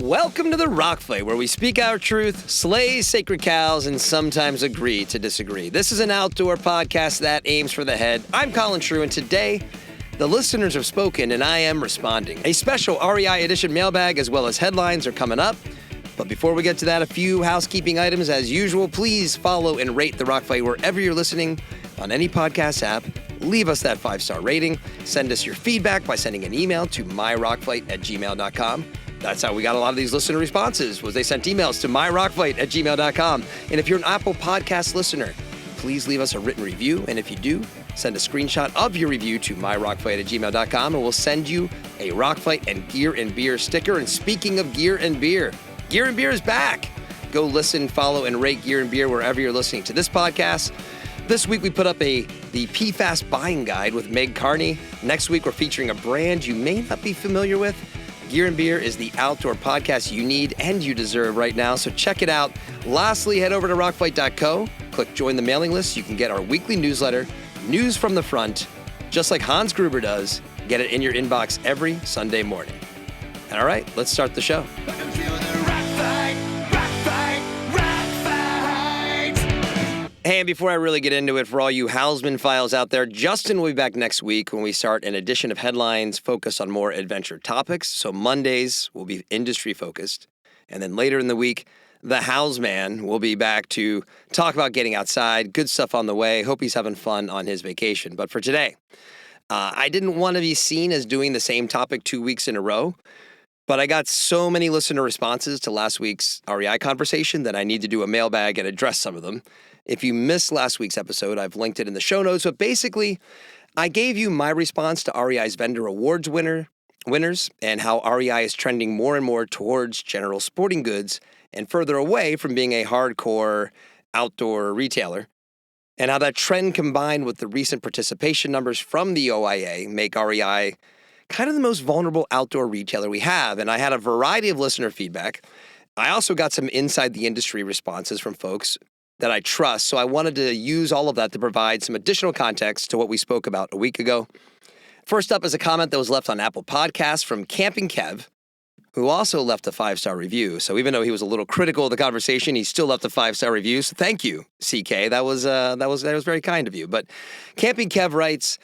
Welcome to the Rock Fight, where we speak our truth, slay sacred cows, and sometimes agree to disagree. This is an outdoor podcast that aims for the head. I'm Colin True, and today, the listeners have spoken, and I am responding. A special REI edition mailbag as well as headlines are coming up. But before we get to that, a few housekeeping items. As usual, please follow and rate the Rock Fight wherever you're listening on any podcast app. Leave us that 5-star rating. Send us your feedback by sending an email to myrockfight@gmail.com. That's how we got a lot of these listener responses, was they sent emails to myrockfight@gmail.com. And if you're an Apple Podcast listener, please leave us a written review. And if you do, send a screenshot of your review to myrockfight@gmail.com, and we'll send you a Rock Fight and Gear and Beer sticker. And speaking of Gear and Beer is back. Go listen, follow, and rate Gear and Beer wherever you're listening to this podcast. This week we put up the PFAS buying guide with Meg Carney. Next week we're featuring a brand you may not be familiar with. Gear and Beer is the outdoor podcast you need and you deserve right now, so check it out. Lastly, head over to rockfight.co, click join the mailing list. You can get our weekly newsletter, News from the Front, just like Hans Gruber does. Get it in your inbox every Sunday morning. All right, let's start the show. Welcome to the Rock Fight, Rock Fight, Rock Fight. Hey, and before I really get into it, for all you Hausman files out there, Justin will be back next week when we start an edition of headlines focused on more adventure topics. So Mondays will be industry focused. And then later in the week, the Hausman will be back to talk about getting outside. Good stuff on the way. Hope he's having fun on his vacation. But for today, I didn't want to be seen as doing the same topic 2 weeks in a row. But I got so many listener responses to last week's REI conversation that I need to do a mailbag and address some of them. If you missed last week's episode, I've linked it in the show notes. But basically, I gave you my response to REI's vendor awards winners and how REI is trending more and more towards general sporting goods and further away from being a hardcore outdoor retailer. And how that trend combined with the recent participation numbers from the OIA make REI kind of the most vulnerable outdoor retailer we have. And I had a variety of listener feedback. I also got some inside the industry responses from folks that I trust. So I wanted to use all of that to provide some additional context to what we spoke about a week ago. First up is a comment that was left on Apple Podcasts from Camping Kev, who also left a 5-star review. So even though he was a little critical of the conversation, he still left a 5-star review. So thank you, CK. That was very kind of you. But Camping Kev writes,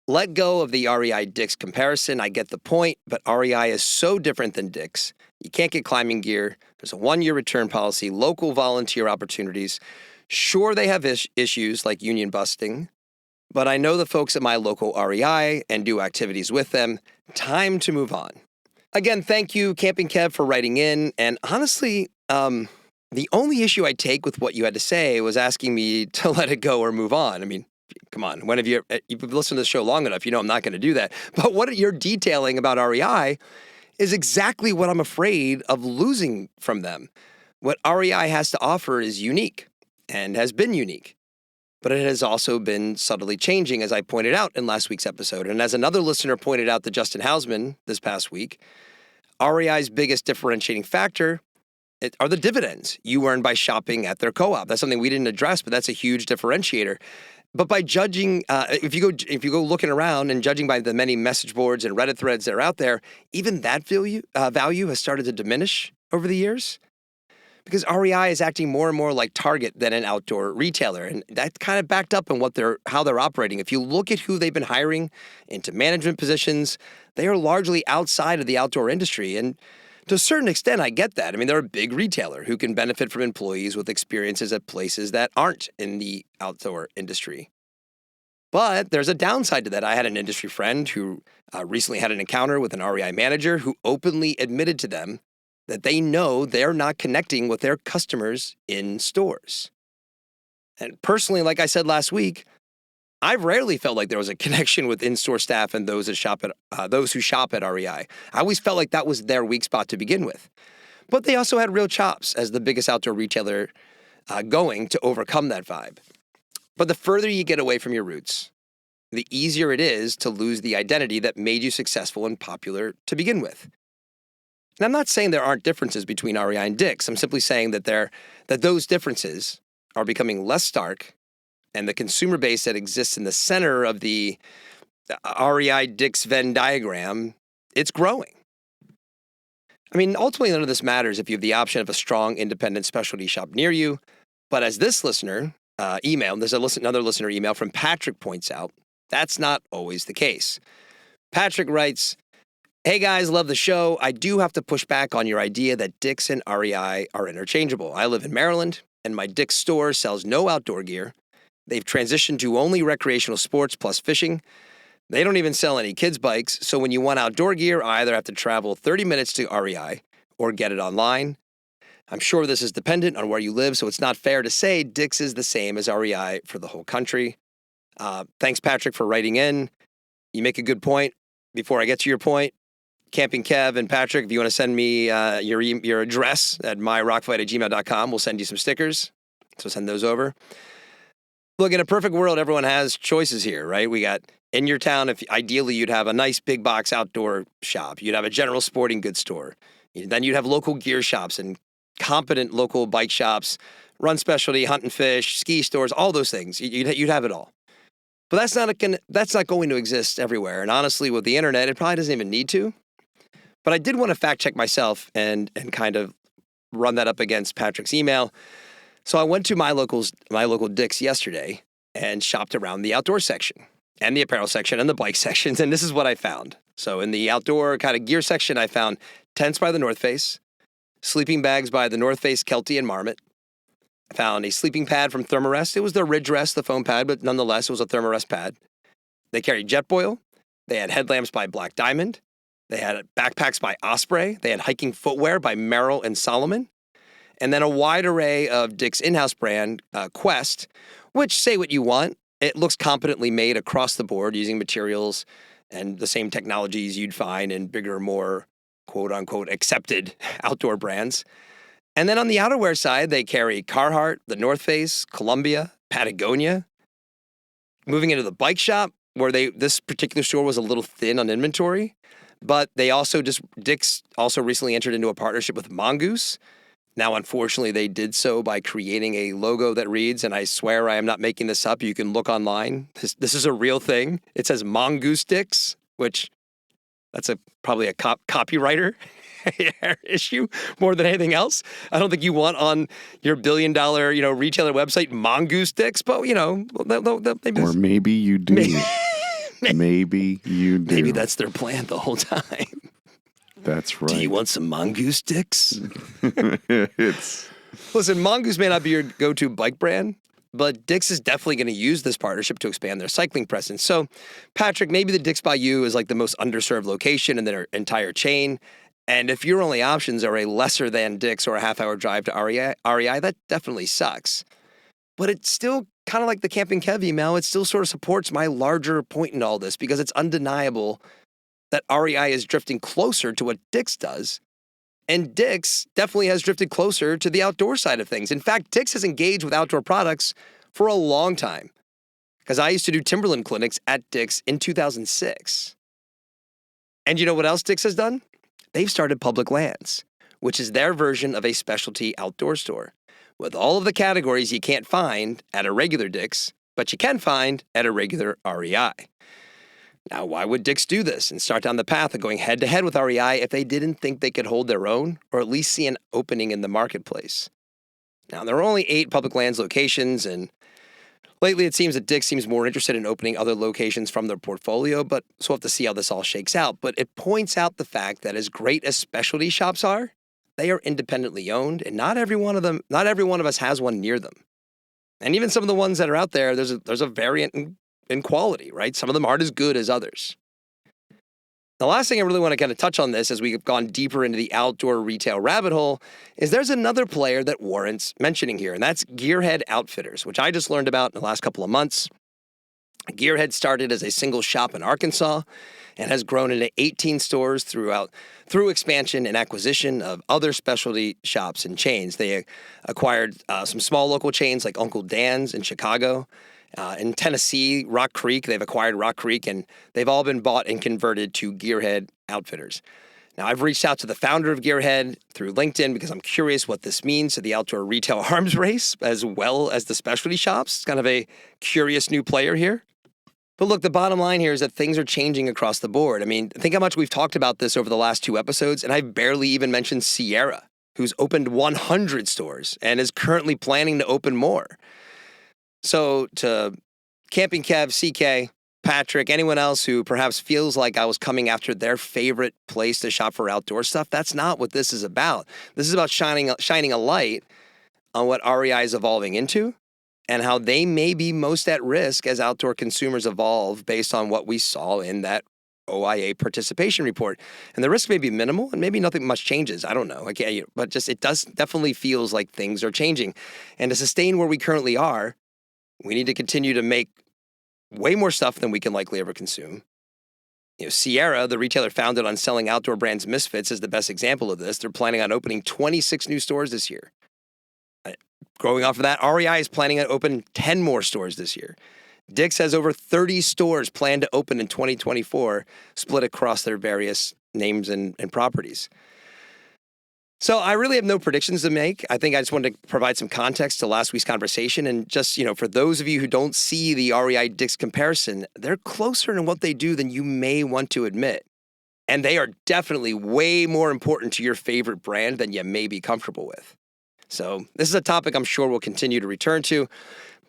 "Let go of the REI Dick's comparison. I get the point, but REI is so different than Dick's. You can't get climbing gear. There's a 1-year return policy, local volunteer opportunities. Sure, they have issues like union busting, but I know the folks at my local REI and do activities with them. Time to move on." Again, thank you, Camping Kev, for writing in. And honestly, the only issue I take with what you had to say was asking me to let it go or move on. I mean, come on, when have you've listened to the show long enough, you know I'm not going to do that. But what you're detailing about REI is exactly what I'm afraid of losing from them. What REI has to offer is unique and has been unique, but it has also been subtly changing, as I pointed out in last week's episode. And as another listener pointed out to Justin Hausman this past week, REI's biggest differentiating factor are the dividends you earn by shopping at their co-op. That's something we didn't address, but that's a huge differentiator. But by judging, if you go looking around and judging by the many message boards and Reddit threads that are out there, even that value has started to diminish over the years, because REI is acting more and more like Target than an outdoor retailer, and that kind of backed up on how they're operating. If you look at who they've been hiring into management positions, they are largely outside of the outdoor industry, and to a certain extent, I get that. I mean, they're a big retailer who can benefit from employees with experiences at places that aren't in the outdoor industry. But there's a downside to that. I had an industry friend who recently had an encounter with an REI manager who openly admitted to them that they know they're not connecting with their customers in stores. And personally, like I said last week, I've rarely felt like there was a connection with in-store staff and those who shop at REI. I always felt like that was their weak spot to begin with. But they also had real chops as the biggest outdoor retailer going to overcome that vibe. But the further you get away from your roots, the easier it is to lose the identity that made you successful and popular to begin with. And I'm not saying there aren't differences between REI and Dick's. I'm simply saying that those differences are becoming less stark, and the consumer base that exists in the center of the REI Dick's Venn diagram, it's growing. I mean, ultimately, none of this matters if you have the option of a strong, independent specialty shop near you. But as this listener there's another listener email from Patrick points out, that's not always the case. Patrick writes, "Hey guys, love the show. I do have to push back on your idea that Dick's and REI are interchangeable. I live in Maryland, and my Dick's store sells no outdoor gear. They've transitioned to only recreational sports plus fishing. They don't even sell any kids' bikes, so when you want outdoor gear, I either have to travel 30 minutes to REI or get it online. I'm sure this is dependent on where you live, so it's not fair to say Dick's is the same as REI for the whole country." Thanks, Patrick, for writing in. You make a good point. Before I get to your point, Camping Kev and Patrick, if you want to send me your address at myrockfight@gmail.com, we'll send you some stickers. So send those over. Look, in a perfect world, everyone has choices here, right? We got in your town, if ideally you'd have a nice big box outdoor shop. You'd have a general sporting goods store. Then you'd have local gear shops and competent local bike shops, run specialty, hunt and fish, ski stores, all those things. You'd have it all. But that's not going to exist everywhere. And honestly, with the internet, it probably doesn't even need to. But I did want to fact check myself and kind of run that up against Patrick's email. So I went to my local Dick's yesterday and shopped around the outdoor section and the apparel section and the bike sections. And this is what I found. So in the outdoor kind of gear section, I found tents by the North Face, sleeping bags by the North Face, Kelty, and Marmot. I found a sleeping pad from Thermarest. It was the Ridge Rest, the foam pad, but nonetheless, it was a Thermarest pad. They carried Jetboil. They had headlamps by Black Diamond. They had backpacks by Osprey. They had hiking footwear by Merrell and Solomon. And then a wide array of Dick's in-house brand, Quest, which, say what you want, it looks competently made across the board using materials and the same technologies you'd find in bigger, more quote-unquote accepted outdoor brands. And then on the outerwear side, they carry Carhartt, the North Face, Columbia, Patagonia. Moving into the bike shop, where this particular store was a little thin on inventory, but Dick's also recently entered into a partnership with Mongoose. Now, unfortunately, they did so by creating a logo that reads, and I swear I am not making this up, you can look online. This is a real thing. It says Mongoose Dicks, which that's probably a copywriter issue more than anything else. I don't think you want on your billion-dollar, retailer website Mongoose Dicks, but maybe or maybe you do. Maybe you do. Maybe that's their plan the whole time. That's right. Do you want some Mongoose Dicks? Listen, Mongoose may not be your go-to bike brand, but Dick's is definitely going to use this partnership to expand their cycling presence. So, Patrick, maybe the Dick's by you is like the most underserved location in their entire chain. And if your only options are a lesser than Dick's or a half-hour drive to REI, that definitely sucks. But it's still kind of like the Camping Kev email. It still sort of supports my larger point in all this because it's undeniable that REI is drifting closer to what Dick's does. And Dick's definitely has drifted closer to the outdoor side of things. In fact, Dick's has engaged with outdoor products for a long time. Because I used to do Timberland clinics at Dick's in 2006. And you know what else Dick's has done? They've started Public Lands, which is their version of a specialty outdoor store, with all of the categories you can't find at a regular Dick's, but you can find at a regular REI. Now, why would Dick's do this and start down the path of going head-to-head with REI if they didn't think they could hold their own or at least see an opening in the marketplace? Now, there are only 8 Public Lands locations, and lately it seems that Dick's seems more interested in opening other locations from their portfolio, but so we'll have to see how this all shakes out. But it points out the fact that as great as specialty shops are, they are independently owned, and not every one of us has one near them. And even some of the ones that are out there, there's a variant in quality, right? Some of them aren't as good as others. The last thing I really want to kind of touch on this as we've gone deeper into the outdoor retail rabbit hole is there's another player that warrants mentioning here, and that's Gearhead Outfitters, which I just learned about in the last couple of months. Gearhead started as a single shop in Arkansas and has grown into 18 stores through expansion and acquisition of other specialty shops and chains. They acquired some small local chains like Uncle Dan's in Chicago. In Tennessee, Rock Creek, they've acquired Rock Creek, and they've all been bought and converted to Gearhead Outfitters. Now, I've reached out to the founder of Gearhead through LinkedIn because I'm curious what this means to the outdoor retail arms race as well as the specialty shops. It's kind of a curious new player here. But look, the bottom line here is that things are changing across the board. I mean, think how much we've talked about this over the last 2 episodes, and I've barely even mentioned Sierra, who's opened 100 stores and is currently planning to open more. So to Camping Kev, CK, Patrick, anyone else who perhaps feels like I was coming after their favorite place to shop for outdoor stuff, that's not what this is about. This is about shining a light on what REI is evolving into and how they may be most at risk as outdoor consumers evolve based on what we saw in that OIA participation report. And the risk may be minimal and maybe nothing much changes. I don't know. But just it does definitely feels like things are changing. And to sustain where we currently are, we need to continue to make way more stuff than we can likely ever consume. Sierra, the retailer founded on selling outdoor brands misfits, is the best example of this. They're planning on opening 26 new stores this year. Growing off of that, REI is planning to open 10 more stores this year. Dick's has over 30 stores planned to open in 2024, split across their various names and properties. So I really have no predictions to make. I think I just wanted to provide some context to last week's conversation. And just, for those of you who don't see the REI Dick's comparison, they're closer in what they do than you may want to admit. And they are definitely way more important to your favorite brand than you may be comfortable with. So this is a topic I'm sure we'll continue to return to,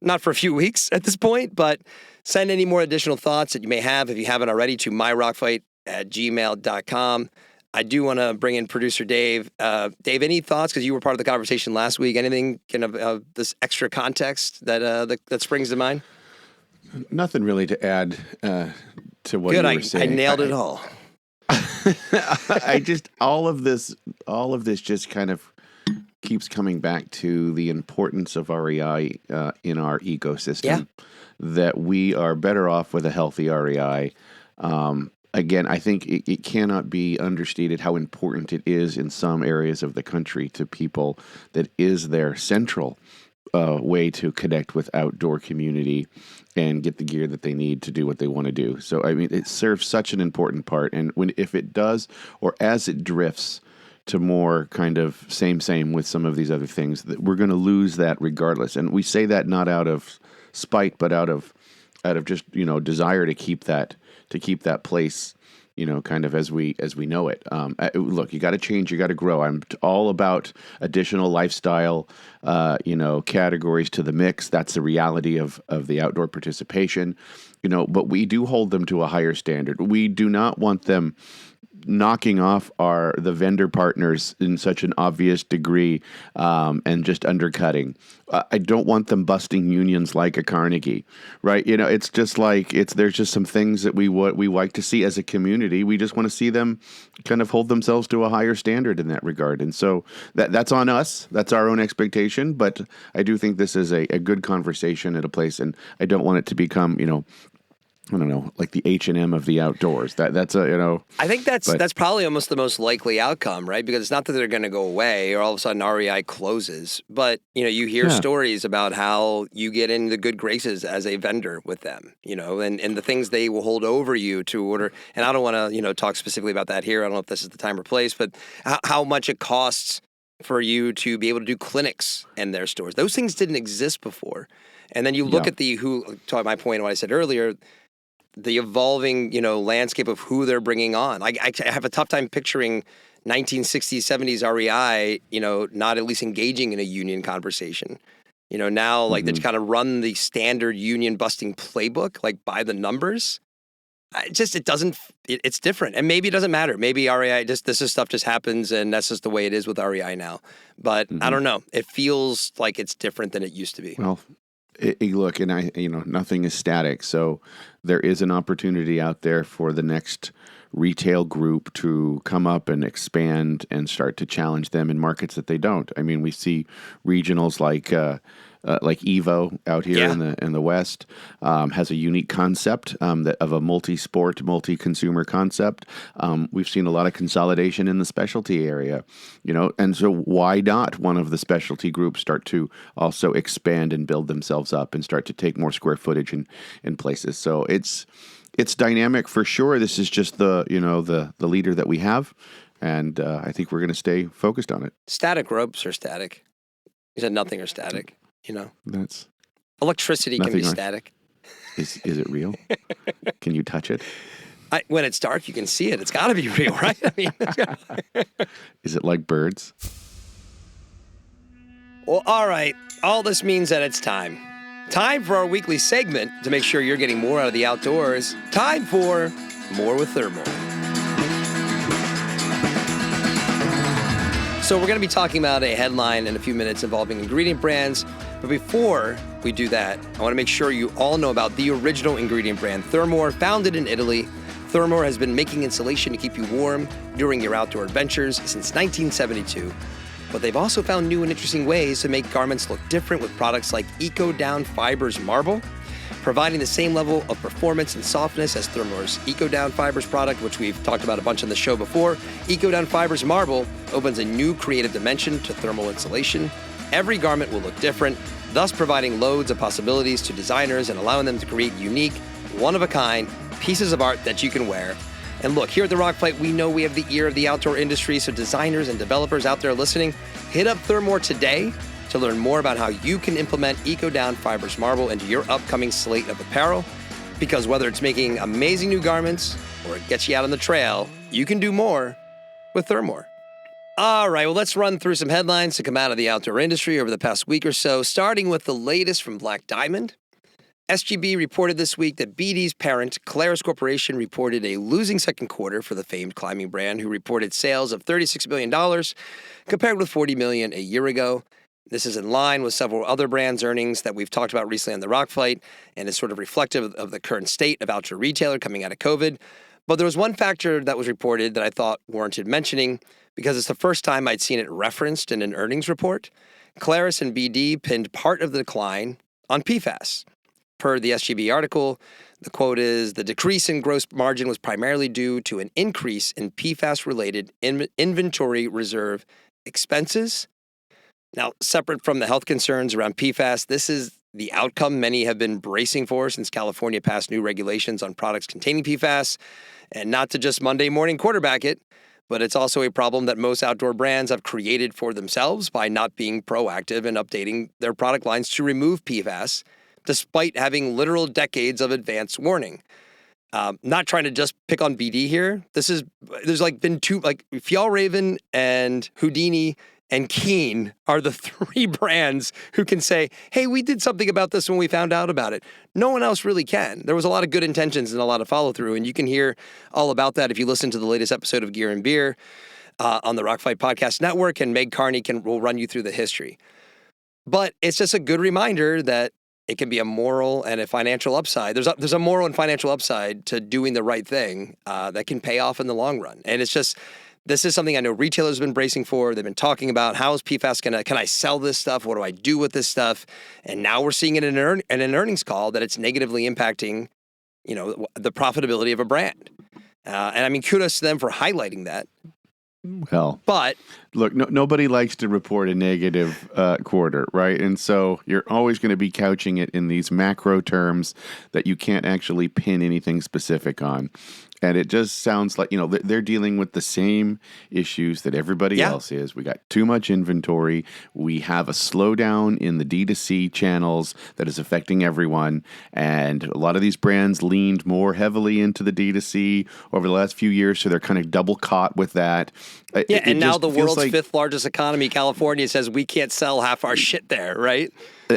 not for a few weeks at this point, but send any more additional thoughts that you may have, if you haven't already, to myrockfight@gmail.com. I do want to bring in producer Dave. Dave, any thoughts? Because you were part of the conversation last week. Anything this extra context that springs to mind? Nothing really to add to what you were saying. I nailed it all. I just all of this just kind of keeps coming back to the importance of REI in our ecosystem. Yeah. That we are better off with a healthy REI. Again, I think it cannot be understated how important it is in some areas of the country to people that is their central way to connect with outdoor community and get the gear that they need to do what they want to do. So, I mean, it serves such an important part. And if it does, or as it drifts to more kind of same with some of these other things, that we're going to lose that regardless. And we say that not out of spite, but out of just, desire to keep that place, kind of as we know it. Look, you got to change, you got to grow. I'm all about additional lifestyle, categories to the mix. That's the reality of the outdoor participation, but we do hold them to a higher standard. We do not want them knocking off the vendor partners in such an obvious degree and just undercutting. I don't want them busting unions like a Carnegie, right? It's just like there's just some things that we like to see as a community. We just want to see them kind of hold themselves to a higher standard in that regard. And so that's on us. That's our own expectation. But I do think this is a good conversation at a place, and I don't want it to become, I don't know, like the H&M of the outdoors. That's I think that's probably almost the most likely outcome, right? Because it's not that they're going to go away or all of a sudden REI closes, but you hear stories about how you get in the good graces as a vendor with them, and the things they will hold over you to order. And I don't want to talk specifically about that here. I don't know if this is the time or place, but how much it costs for you to be able to do clinics in their stores. Those things didn't exist before. And then you look at to my point, what I said earlier, the evolving, landscape of who they're bringing on. I have a tough time picturing 1960s, 70s REI, not at least engaging in a union conversation. Now, like, they kind of run the standard union busting playbook, like by the numbers. It's different. And maybe it doesn't matter. Maybe REI, this stuff just happens and that's just the way it is with REI now. But I don't know. It feels like it's different than it used to be. Well, look, and nothing is static. So there is an opportunity out there for the next retail group to come up and expand and start to challenge them in markets that they don't. I mean, we see regionals like Evo out here in the West has a unique concept of a multi-sport, multi-consumer concept. We've seen a lot of consolidation in the specialty area, and so why not one of the specialty groups start to also expand and build themselves up and start to take more square footage in places. So it's dynamic for sure. This is just the leader that we have, and I think we're going to stay focused on it. Static ropes are static. You said nothing are static. That's electricity can be static. Is it real? Can you touch it? When it's dark, you can see it. It's got to be real, right? I mean, Is it like birds? well, all right. All this means that it's time. Time for our weekly segment to make sure you're getting more out of the outdoors. Time for More with Thermal. So we're going to be talking about a headline in a few minutes involving ingredient brands. But before we do that, I want to make sure you all know about the original ingredient brand, Thermor, founded in Italy. Thermor has been making insulation to keep you warm during your outdoor adventures since 1972. But they've also found new and interesting ways to make garments look different with products like Eco Down Fibers Marble, providing the same level of performance and softness as Thermor's Eco Down Fibers product, which we've talked about a bunch on the show before. Eco Down Fibers Marble opens a new creative dimension to thermal insulation. Every garment will look different, thus providing loads of possibilities to designers and allowing them to create unique, one-of-a-kind pieces of art that you can wear. And look, here at The Rock Fight, we know we have the ear of the outdoor industry, so designers and developers out there listening, hit up Thermor today to learn more about how you can implement Eco Down Fibers Marble into your upcoming slate of apparel. Because whether it's making amazing new garments or it gets you out on the trail, you can do more with Thermor. All right, well, let's run through some headlines to come out of the outdoor industry over the past week or so, starting with the latest from Black Diamond. SGB reported this week that BD's parent, Clarus Corporation, reported a losing second quarter for the famed climbing brand, who reported sales of $36 million, compared with $40 million a year ago. This is in line with several other brands' earnings that we've talked about recently on The Rock Fight, and is sort of reflective of the current state of outdoor retailer coming out of COVID. But there was one factor that was reported that I thought warranted mentioning, because it's the first time I'd seen it referenced in an earnings report. Clarus and BD pinned part of the decline on PFAS. Per the SGB article, the quote is, "The decrease in gross margin was primarily due to an increase in PFAS-related inventory reserve expenses." Now, separate from the health concerns around PFAS, this is the outcome many have been bracing for since California passed new regulations on products containing PFAS. And not to just Monday morning quarterback it, but it's also a problem that most outdoor brands have created for themselves by not being proactive and updating their product lines to remove PFAS, despite having literal decades of advance warning. Not trying to just pick on BD here. There's been two, Fjallraven and Houdini and Keen are the three brands who can say, hey, we did something about this when we found out about it. No one else really can. There was a lot of good intentions and a lot of follow through, and you can hear all about that if you listen to the latest episode of Gear and Beer on the Rock Fight Podcast Network, and Meg Carney will run you through the history. But it's just a good reminder that it can be a moral and a financial upside. There's a moral and financial upside to doing the right thing that can pay off in the long run. And it's just, this is something I know retailers have been bracing for. They've been talking about, how is PFAS can I sell this stuff? What do I do with this stuff? And now we're seeing it in an earnings call that it's negatively impacting, the profitability of a brand. And I mean, kudos to them for highlighting that. Well, but look, nobody likes to report a negative quarter, right? And so you're always going to be couching it in these macro terms that you can't actually pin anything specific on. And it just sounds like, they're dealing with the same issues that everybody else is. We got too much inventory. We have a slowdown in the D2C channels that is affecting everyone. And a lot of these brands leaned more heavily into the D2C over the last few years, so they're kind of double caught with that. And now the world's fifth largest economy, California, says we can't sell half our shit there, right?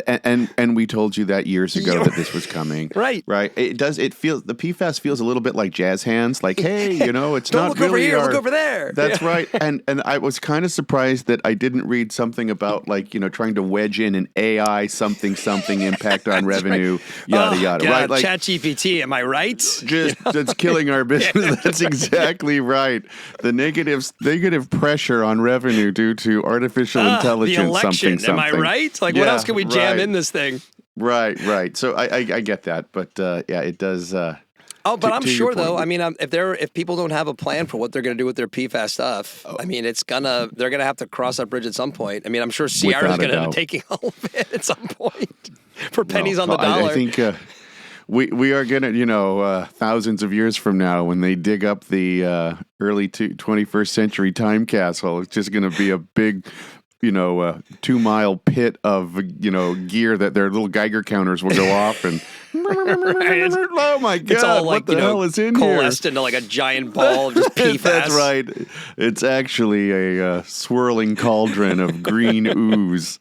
And we told you that years ago that this was coming. Right. It feels, the PFAS feels a little bit like jazz hands, like, hey, it's Don't not look really over here, our, look over there. That's right. And I was kind of surprised that I didn't read something about trying to wedge in an AI something impact on revenue, yada yada. God, right? ChatGPT, am I right? That's killing our business. That's exactly right. The negative pressure on revenue due to artificial intelligence. The election, something. am I right? What else can we jam in this thing? Right. So I get that, but it does. But I'm sure though. I mean, if people don't have a plan for what they're going to do with their PFAS stuff, I mean, they're gonna have to cross that bridge at some point. I mean, I'm sure Sierra's going to end up taking all of it at some point for pennies on the dollar. I think we are going to, thousands of years from now, when they dig up the early 21st century time capsule, it's just going to be a big 2-mile pit of, gear that their little Geiger counters will go off and Oh my God! It's all like, what the hell is in here? coalesced into like a giant ball of just PFAS. That's right. It's actually a swirling cauldron of green ooze.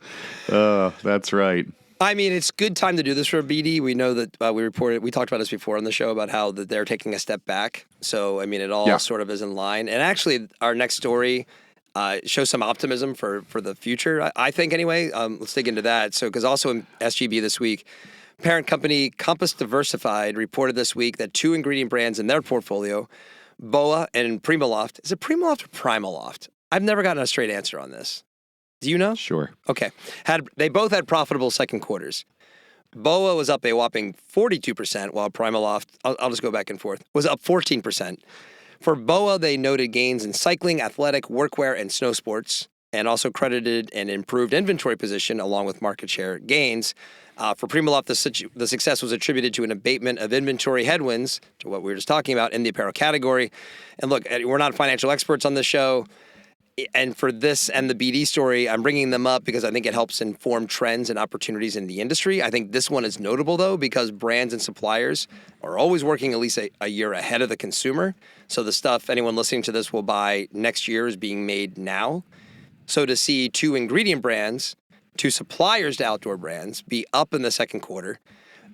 That's right. I mean, it's good time to do this for BD. We know that we talked about this before on the show about how that they're taking a step back. So, I mean, it all sort of is in line. And actually, our next story shows some optimism for the future, I think, anyway. Let's dig into that. So, because also in SGB this week, parent company Compass Diversified reported this week that 2 ingredient brands in their portfolio, BOA and Primaloft. Is it Primaloft or Primaloft? I've never gotten a straight answer on this. Do you know? Sure. Okay. They both had profitable second quarters. BOA was up a whopping 42%, while Primaloft, I'll just go back and forth, was up 14%. For BOA, they noted gains in cycling, athletic, workwear, and snow sports, and also credited an improved inventory position along with market share gains. For Primaloft, the success was attributed to an abatement of inventory headwinds, to what we were just talking about, in the apparel category. And look, we're not financial experts on this show. And for this and the BD story, I'm bringing them up because I think it helps inform trends and opportunities in the industry. I think this one is notable, though, because brands and suppliers are always working at least a year ahead of the consumer. So the stuff anyone listening to this will buy next year is being made now. So to see 2 ingredient brands, 2 suppliers to outdoor brands, be up in the second quarter,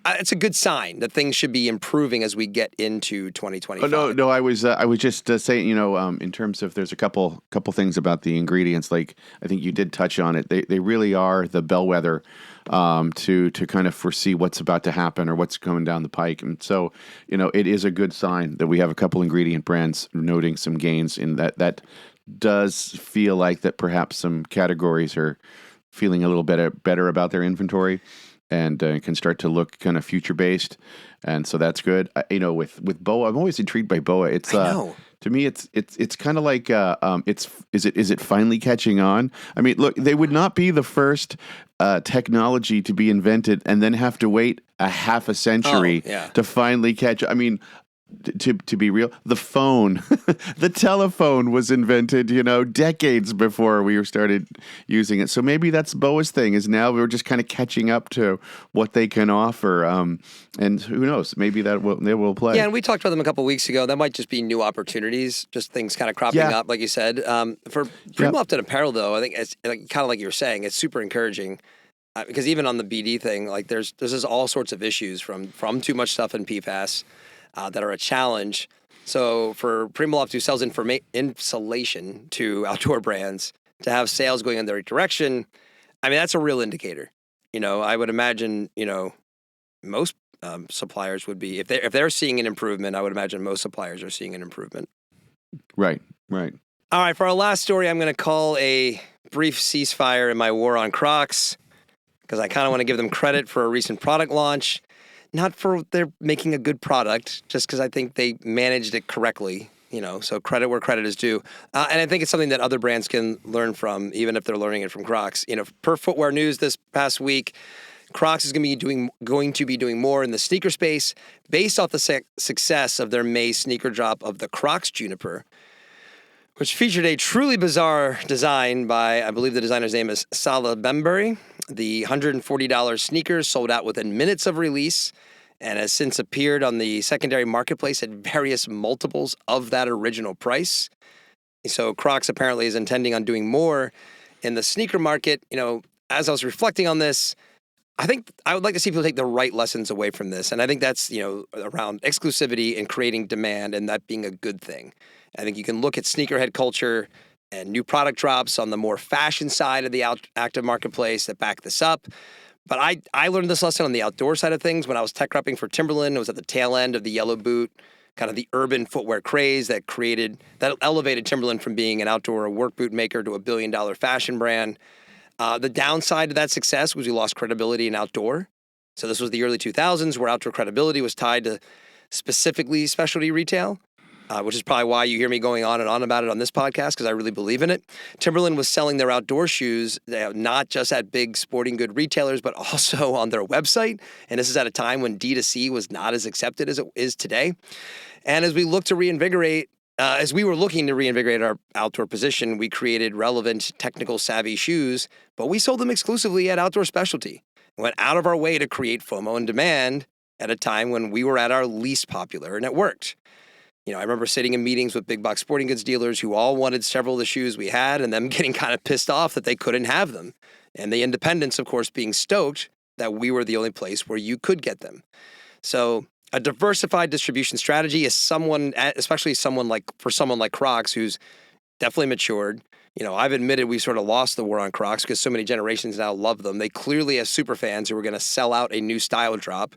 it's a good sign that things should be improving as we get into 2025. No. I was just saying, in terms of there's a couple things about the ingredients. Like I think you did touch on it. They really are the bellwether to kind of foresee what's about to happen or what's coming down the pike. And so, it is a good sign that we have a couple ingredient brands noting some gains in that. That does feel like that perhaps some categories are feeling a little better about their inventory. And can start to look kind of future based, and so that's good. With BOA, I'm always intrigued by BOA. It's to me, it's kind of like is it finally catching on? I mean, look, they would not be the first technology to be invented and then have to wait a half a century to finally catch. I mean, to be real, the phone, the telephone was invented, decades before we started using it. So maybe that's BOA's thing, is now we're just kind of catching up to what they can offer. And who knows, maybe they will play. Yeah, and we talked about them a couple of weeks ago. That might just be new opportunities, just things kind of cropping up, like you said. For Primaloft and apparel, though, I think it's kind of like you were saying, it's super encouraging. Because even on the BD thing, like there's just all sorts of issues from too much stuff in PFAS. That are a challenge. So for Primaloft, who sells insulation to outdoor brands, to have sales going in the right direction, I mean, that's a real indicator. I would imagine, most suppliers would be, if they're seeing an improvement, I would imagine most suppliers are seeing an improvement. Right. All right, for our last story, I'm going to call a brief ceasefire in my war on Crocs, because I kind of want to give them credit for a recent product launch. Not for they're making a good product, just because I think they managed it correctly, so credit where credit is due. And I think it's something that other brands can learn from, even if they're learning it from Crocs. Per Footwear News this past week, Crocs is going to be doing more in the sneaker space based off the success of their May sneaker drop of the Crocs Juniper, which featured a truly bizarre design by, I believe the designer's name is Salah Bembury. The $140 sneakers sold out within minutes of release and has since appeared on the secondary marketplace at various multiples of that original price. So Crocs apparently is intending on doing more in the sneaker market. As I was reflecting on this, I think I would like to see people take the right lessons away from this. And I think that's, around exclusivity and creating demand and that being a good thing. I think you can look at sneakerhead culture and new product drops on the more fashion side of the active marketplace that back this up. But I learned this lesson on the outdoor side of things when I was tech repping for Timberland. It was at the tail end of the yellow boot, kind of the urban footwear craze that elevated Timberland from being an outdoor work boot maker to a $1 billion fashion brand. The downside to that success was we lost credibility in outdoor. So this was the early 2000s where outdoor credibility was tied to specifically specialty retail. Which is probably why you hear me going on and on about it on this podcast, because I really believe in it. Timberland was selling their outdoor shoes not just at big sporting good retailers, but also on their website. And this is at a time when D2C was not as accepted as it is today. And as we look to reinvigorate, as we were looking to reinvigorate our outdoor position, we created relevant, technical savvy shoes, but we sold them exclusively at Outdoor Specialty. We went out of our way to create FOMO and demand at a time when we were at our least popular, and it worked. I remember sitting in meetings with big box sporting goods dealers who all wanted several of the shoes we had and them getting kind of pissed off that they couldn't have them. And the independents, of course, being stoked that we were the only place where you could get them. So a diversified distribution strategy is especially someone like Crocs, who's definitely matured. I've admitted we sort of lost the war on Crocs because so many generations now love them. They clearly have super fans who are going to sell out a new style drop.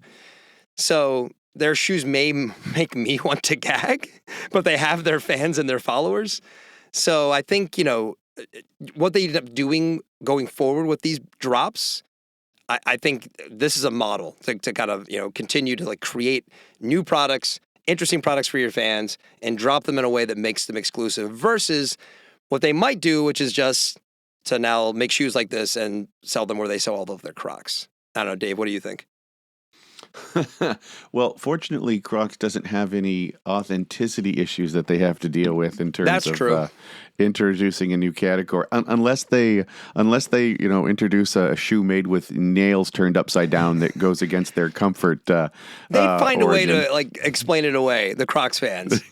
So their shoes may make me want to gag, but they have their fans and their followers. So I think, what they end up doing going forward with these drops, I think this is a model to kind of, continue to like create new products, interesting products for your fans and drop them in a way that makes them exclusive versus what they might do, which is just to now make shoes like this and sell them where they sell all of their Crocs. I don't know, Dave, what do you think? Well, fortunately, Crocs doesn't have any authenticity issues that they have to deal with in terms of introducing a new category, unless they introduce a shoe made with nails turned upside down that goes against their comfort. They find a way to like explain it away. The Crocs fans,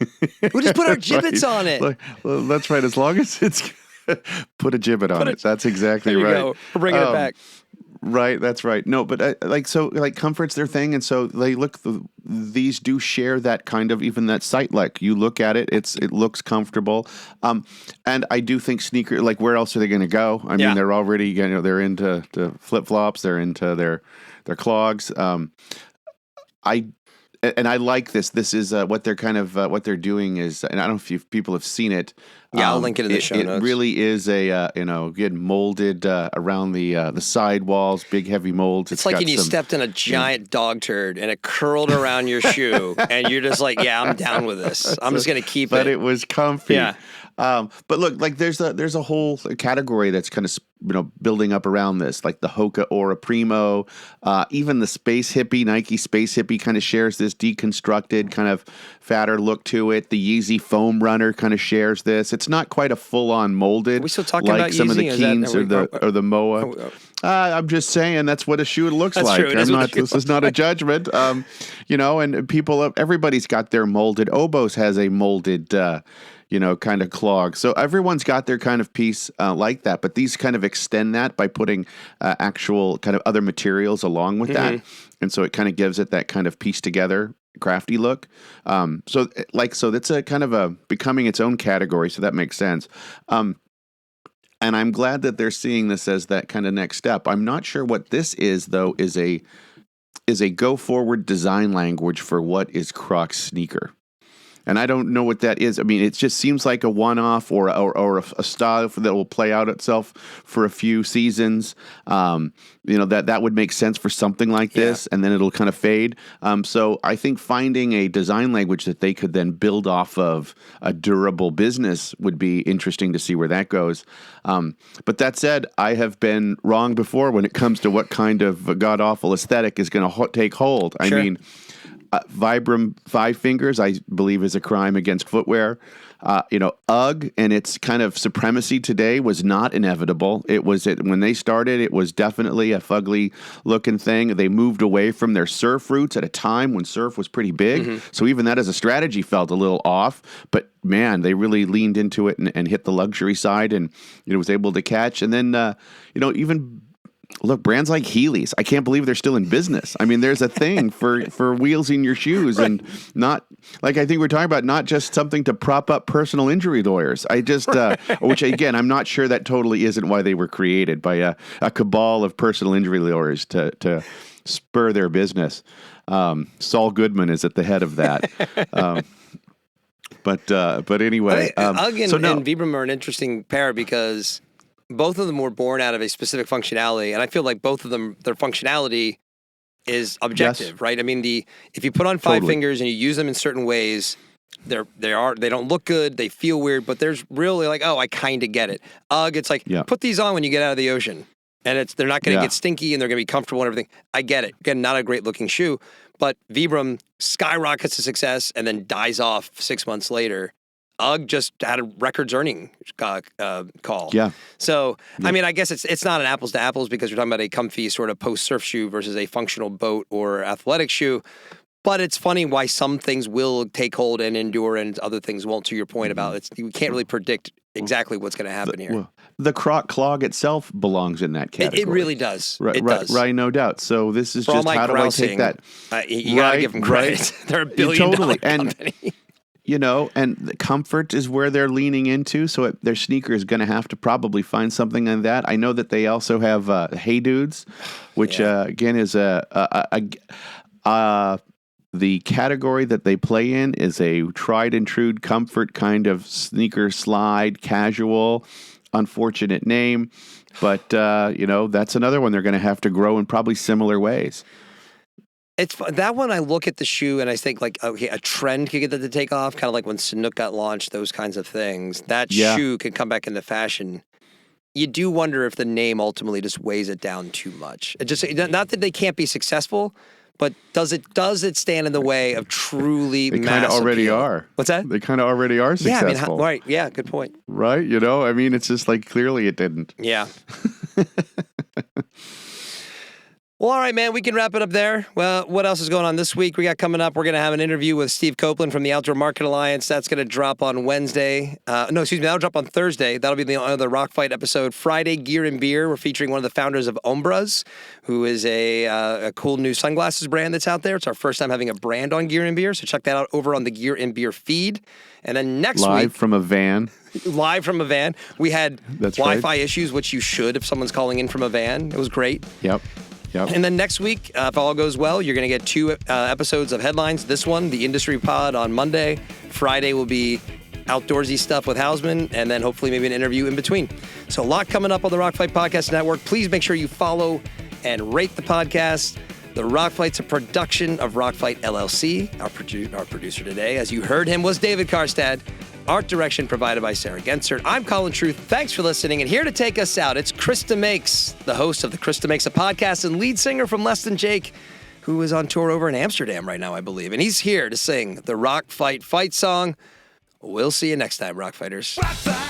we just put our gibbets on it. Well, that's right. As long as it's put a gibbet on it, that's exactly right. Go. We're bringing it back. Right, that's right. No, but comfort's their thing, and so these do share that kind of even that sight. Like you look at it, it looks comfortable, and I do think sneaker. Like where else are they going to go? I mean, they're already they're into flip flops, they're into their clogs. I like this. This is what they're kind of what they're doing is, and I don't know if people have seen it. Yeah, I'll link it in the show notes. It really is a getting molded around the sidewalls, big heavy molds. It's like you stepped in a giant dog turd and it curled around your shoe, and you're just like, yeah, I'm down with this. I'm just gonna keep it. But it was comfy. Yeah. But look, like there's a whole category that's kind of building up around this, like the Hoka Aura Primo, even the Space Hippie, Nike Space Hippie kind of shares this deconstructed kind of fatter look to it. The Yeezy Foam Runner kind of shares this. It's not quite a full-on molded. Are we still talking like about some Yeezy? of the Keens or the Moa. I'm just saying that's what a shoe looks that's like. True. This is not a judgment. And people, everybody's got their molded. Oboz has a molded. Kind of clog. So everyone's got their kind of piece like that, but these kind of extend that by putting actual kind of other materials along with that. And so it kind of gives it that kind of piece together, crafty look. So that's a kind of a becoming its own category. So that makes sense. And I'm glad that they're seeing this as that kind of next step. I'm not sure what this is, though, is a go forward design language for what is Crocs sneaker. And I don't know what that is. I mean, it just seems like a one-off or a style that will play out itself for a few seasons. That would make sense for something like this, and then it'll kind of fade. So I think finding a design language that they could then build off of a durable business would be interesting to see where that goes. But that said, I have been wrong before when it comes to what kind of god-awful aesthetic is going to take hold. Sure. I mean, Vibram 5 fingers, I believe, is a crime against footwear. UGG and its kind of supremacy today was not inevitable. When they started, it was definitely a fugly looking thing. They moved away from their surf roots at a time when surf was pretty big. So even that as a strategy felt a little off. But man, they really leaned into it and hit the luxury side and was able to catch. And then even. Look, brands like Heelys, I can't believe they're still in business. I mean, there's a thing for wheels in your shoes, right. And not like I think we're talking about not just something to prop up personal injury lawyers. I just, which again, I'm not sure that totally isn't why they were created by a cabal of personal injury lawyers to spur their business. Saul Goodman is at the head of that. But anyway, UGG and Vibram are an interesting pair because both of them were born out of a specific functionality, and I feel like both of them, their functionality is objective, right? I mean, if you put on five fingers and you use them in certain ways, they don't look good, they feel weird, but there's really like, oh, I kind of get it. UGG, it's like put these on when you get out of the ocean, and they're not going to get stinky and they're going to be comfortable and everything. I get it. Again, not a great looking shoe, but Vibram skyrockets to success and then dies off 6 months later. UGG just had a records earning call. Yeah. So, I mean, I guess it's not an apples to apples because you're talking about a comfy sort of post-surf shoe versus a functional boat or athletic shoe. But it's funny why some things will take hold and endure and other things won't, to your point about you can't really predict exactly what's going to happen here. Well, the Croc clog itself belongs in that category. It really does. Right, it does. Right, no doubt. So this is For all just my how grousing, do I take that? You got to give them credit. They're a billion-dollar company. You know, and the comfort is where they're leaning into. So their sneaker is going to have to probably find something in that. I know that they also have Hey Dudes, which again is the category that they play in is a tried and true comfort kind of sneaker slide, casual, unfortunate name. But, you know, that's another one they're going to have to grow in probably similar ways. It's that one. I look at the shoe and I think like, okay, a trend could get that to take off, kind of like when Sanuk got launched, those kinds of things. That shoe can come back into fashion. You do wonder if the name ultimately just weighs it down too much. It just not that they can't be successful, but does it stand in the way of truly They mass kind of already appeal? are. What's that? They kind of already are successful. Yeah, I mean, right. Yeah, good point. Right? You know, I mean, it's just like clearly it didn't. Yeah. Well, all right, man, we can wrap it up there. Well, what else is going on this week? We got coming up, we're going to have an interview with Steve Copeland from the Outdoor Market Alliance. That's going to drop on Wednesday. That'll drop on Thursday. That'll be the other Rock Fight episode. Friday, Gear and Beer. We're featuring one of the founders of Ombras, who is a cool new sunglasses brand that's out there. It's our first time having a brand on Gear and Beer, so check that out over on the Gear and Beer feed. And then next week... Live from a van. We had Wi-Fi issues, which you should if someone's calling in from a van. It was great. Yep. And then next week, if all goes well, you're going to get 2 episodes of Headlines. This one, the Industry Pod on Monday. Friday will be outdoorsy stuff with Hausman, and then hopefully maybe an interview in between. So a lot coming up on the Rock Fight Podcast Network. Please make sure you follow and rate the podcast. The Rock Fight's a production of Rock Fight LLC. Our producer today, as you heard him, was David Karstad. Art direction provided by Sarah Gensert. I'm Colin Truth. Thanks for listening. And here to take us out, it's Krista Makes, the host of the Krista Makes a Podcast and lead singer from Less Than Jake, who is on tour over in Amsterdam right now, I believe. And he's here to sing the Rock Fight fight song. We'll see you next time, Rock Fighters. Rock fight.